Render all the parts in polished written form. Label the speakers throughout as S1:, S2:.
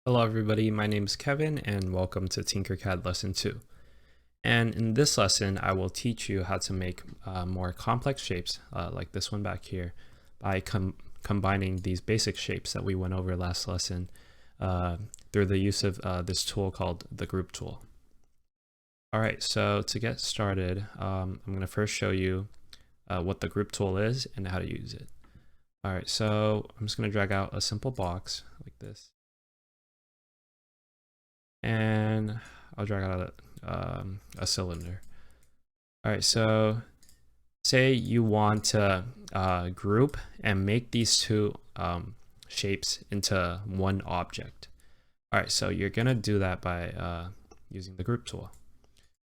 S1: Hello everybody, my name is Kevin and welcome to TinkerCAD Lesson 2. And in this lesson, I will teach you how to make more complex shapes like this one back here by combining these basic shapes that we went over last lesson through the use of this tool called the group tool. Alright, so to get started, I'm going to first show you what the group tool is and how to use it. Alright, so I'm just going to drag out a simple box like this. And I'll drag out a cylinder. All right, so say you want to group and make these two shapes into one object. All right, so you're gonna do that by using the group tool.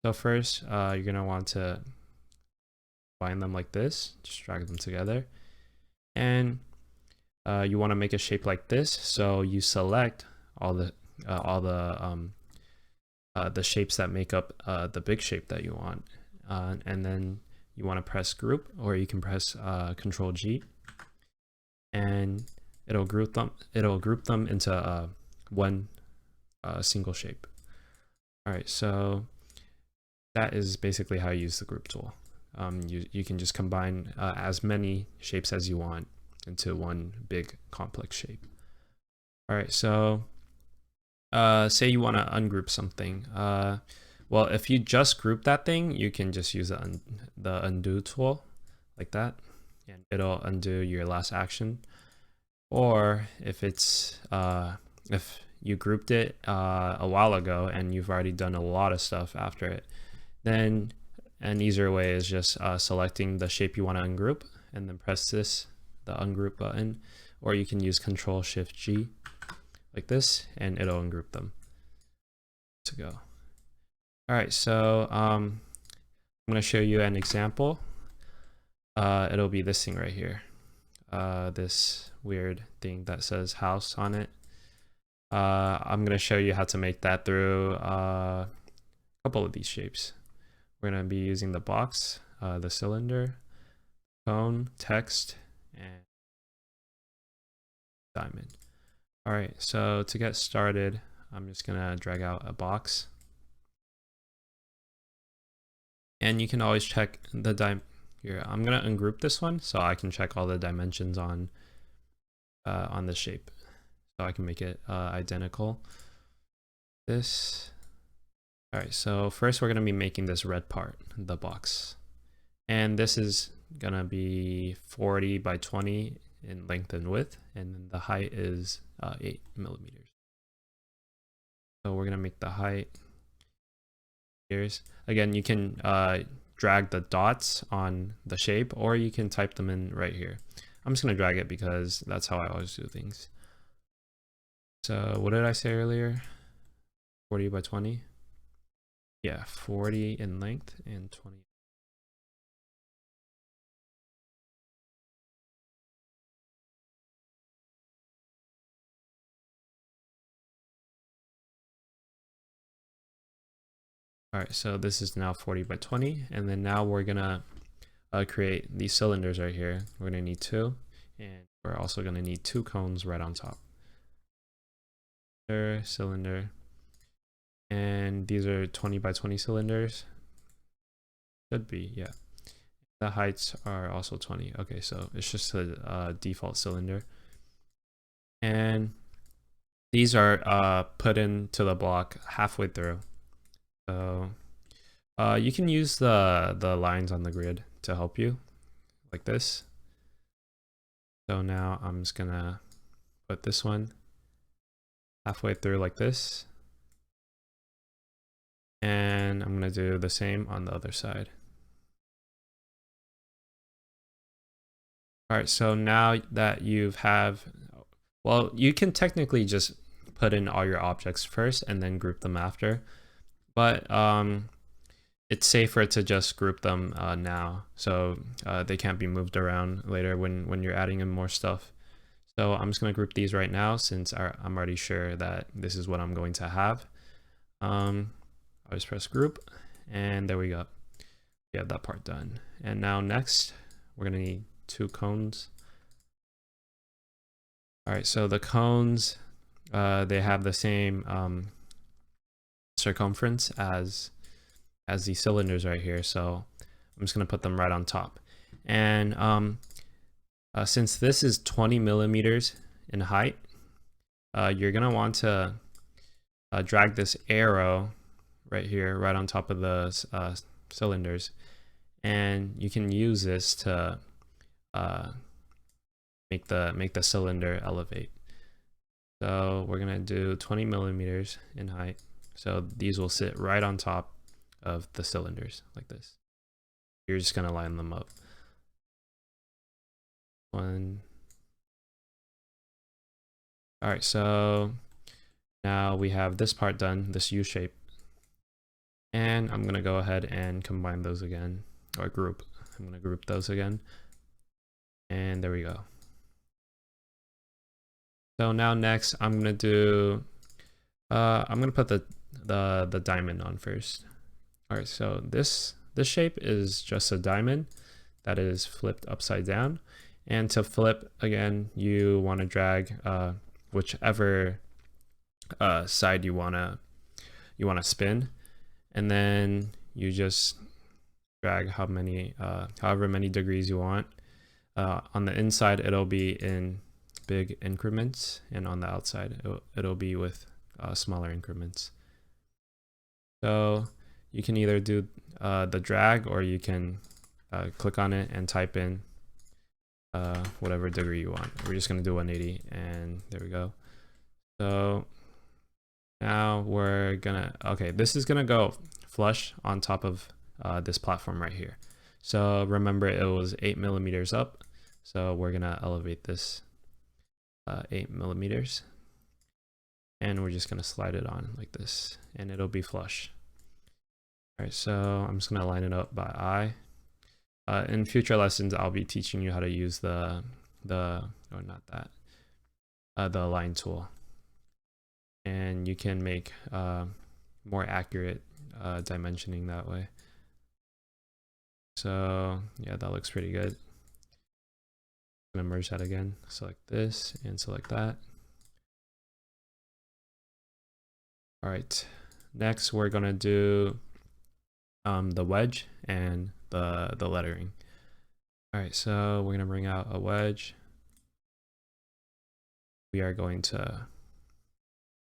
S1: So first, you're gonna want to bind them like this, just drag them together. And you want to make a shape like this, so you select all the shapes that make up the big shape that you want, and then you want to press group, or you can press Control G, and it'll group them into one single shape. All right, so that is basically how you use the group tool. You can just combine as many shapes as you want into one big complex shape. All right, so say you want to ungroup something. Well, if you just group that thing, you can just use the undo tool like that, and it'll undo your last action. Or if it's if you grouped it a while ago and you've already done a lot of stuff after it, then an easier way is just selecting the shape you want to ungroup and then press the ungroup button, or you can use Control Shift G like this and it'll ungroup them to go. All right, so I'm going to show you an example. It'll be this thing right here, this weird thing that says house on it. I'm going to show you how to make that through a couple of these shapes. We're going to be using the box, the cylinder, cone, text, and diamond. All right, so to get started, I'm just going to drag out a box. And you can always check the here. I'm going to ungroup this one so I can check all the dimensions on the shape, so I can make it identical. This. All right, so first we're going to be making this red part, the box. And this is going to be 40 by 20 in length and width, and then the height is 8 millimeters. So we're going to make the height here's. Again, you can drag the dots on the shape, or you can type them in right here. I'm just going to drag it because that's how I always do things. So what did I say earlier? 40 by 20? Yeah, 40 in length and 20. All right, so this is now 40 by 20, and then now we're gonna create these cylinders right here. We're gonna need 2, and we're also gonna need 2 cones right on top. Cylinder, and these are 20 by 20 cylinders. Should be, yeah. The heights are also 20. Okay, so it's just a default cylinder. And these are put into the block halfway through. So you can use the lines on the grid to help you, like this. So now I'm just gonna put this one halfway through like this. And I'm gonna do the same on the other side. All right, so now that well, you can technically just put in all your objects first and then group them after, but it's safer to just group them now, so they can't be moved around later when you're adding in more stuff. So I'm just going to group these right now since I'm already sure that this is what I'm going to have. I'll just press group, and there we go. We have that part done. And now next, we're going to need 2 cones. All right, so the cones, they have the same circumference as these cylinders right here. So I'm just gonna put them right on top. And since this is 20 millimeters in height, you're gonna want to drag this arrow right here, right on top of the cylinders, and you can use this to make the cylinder elevate. So we're gonna do 20 millimeters in height. So these will sit right on top of the cylinders like this. You're just gonna line them up. One. All right, so now we have this part done, this U shape. And I'm gonna go ahead and combine those again, or group. I'm gonna group those again. And there we go. So now next I'm gonna do, I'm gonna put the diamond on first. All right, so this shape is just a diamond that is flipped upside down. And to flip again, you wanna drag whichever side you wanna spin, and then you just drag however many degrees you want. On the inside, it'll be in big increments, and on the outside, it'll be with smaller increments. So you can either do the drag, or you can click on it and type in whatever degree you want. We're just gonna do 180, and there we go. So now we're gonna, okay, this is gonna go flush on top of this platform right here. So remember, it was 8 millimeters up. So we're gonna elevate this 8 millimeters. And we're just gonna slide it on like this, and it'll be flush. All right, so I'm just gonna line it up by eye. In future lessons, I'll be teaching you how to use the line tool. And you can make more accurate dimensioning that way. So yeah, that looks pretty good. I'm gonna merge that again. Select this and select that. All right, next we're gonna do the wedge and the lettering. All right, so we're gonna bring out a wedge. We are going to,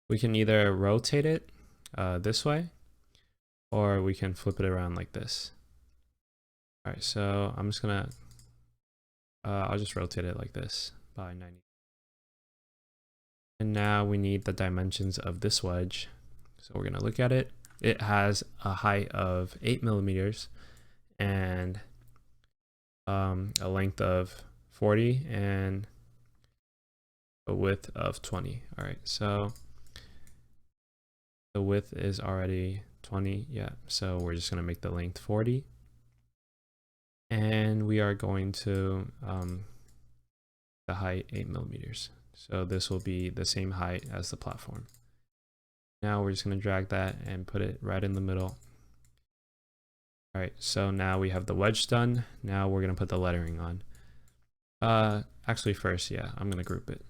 S1: we can either rotate it this way, or we can flip it around like this. All right, so I'm just gonna, I'll just rotate it like this by 90. And now we need the dimensions of this wedge. So we're gonna look at it. It has a height of 8 millimeters and a length of 40 and a width of 20. All right, so the width is already 20, yeah. So we're just gonna make the length 40. And we are going to the height 8 millimeters. So this will be the same height as the platform. Now we're just going to drag that and put it right in the middle. All right, so now we have the wedge done. Now we're going to put the lettering on. Actually first, yeah, I'm going to group it.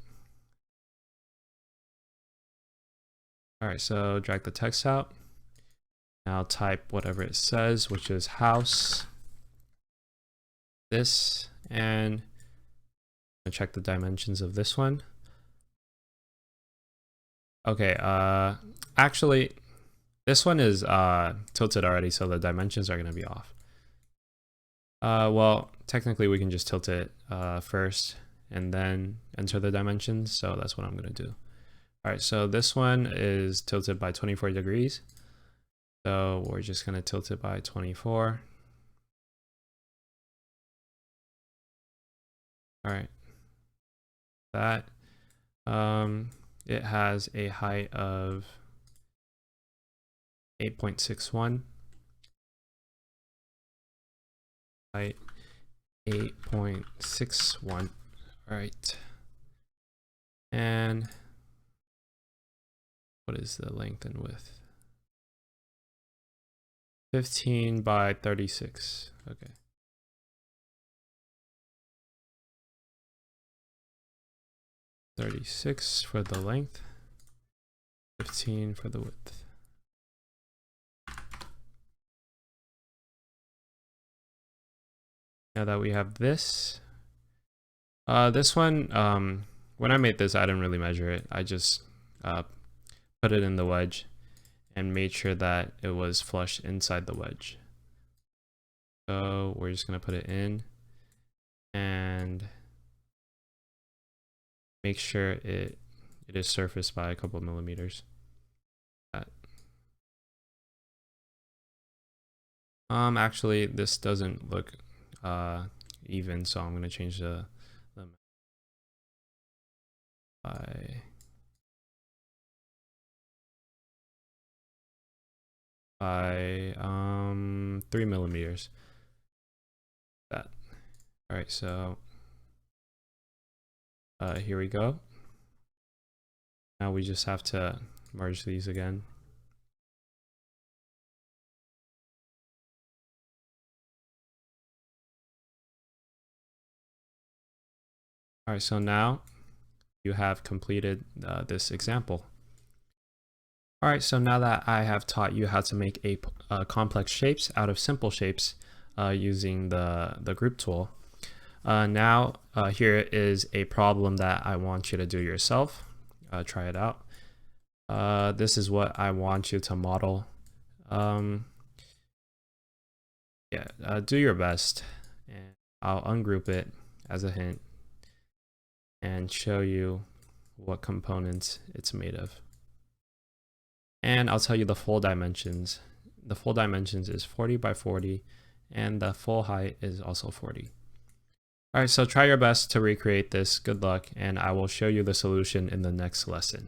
S1: All right, so drag the text out. Now type whatever it says, which is house. This, and check the dimensions of this one. Okay, actually this one is tilted already, so the dimensions are going to be off. Well, technically we can just tilt it first and then enter the dimensions, so that's what I'm going to do. All right, so this one is tilted by 24 degrees, so we're just going to tilt it by 24. All right, that it has a height of 8.61, height 8.61. All right, and what is the length and width? 15 by 36. Okay. .36 for the length. 15 for the width. Now that we have this, this one, when I made this, I didn't really measure it. I just put it in the wedge and made sure that it was flush inside the wedge. So we're just gonna put it in and make sure it is surfaced by a couple millimeters. Actually, this doesn't look even, so I'm gonna change the by 3 millimeters. That. All right, so here we go. Now we just have to merge these again. All right, so now you have completed this example. All right, so now that I have taught you how to make complex shapes out of simple shapes using the group tool, now here is a problem that I want you to do yourself. Try it out. This is what I want you to model. Do your best, and I'll ungroup it as a hint and show you what components it's made of. And I'll tell you the full dimensions. The full dimensions is 40 by 40, and the full height is also 40. All right, so try your best to recreate this. Good luck, and I will show you the solution in the next lesson.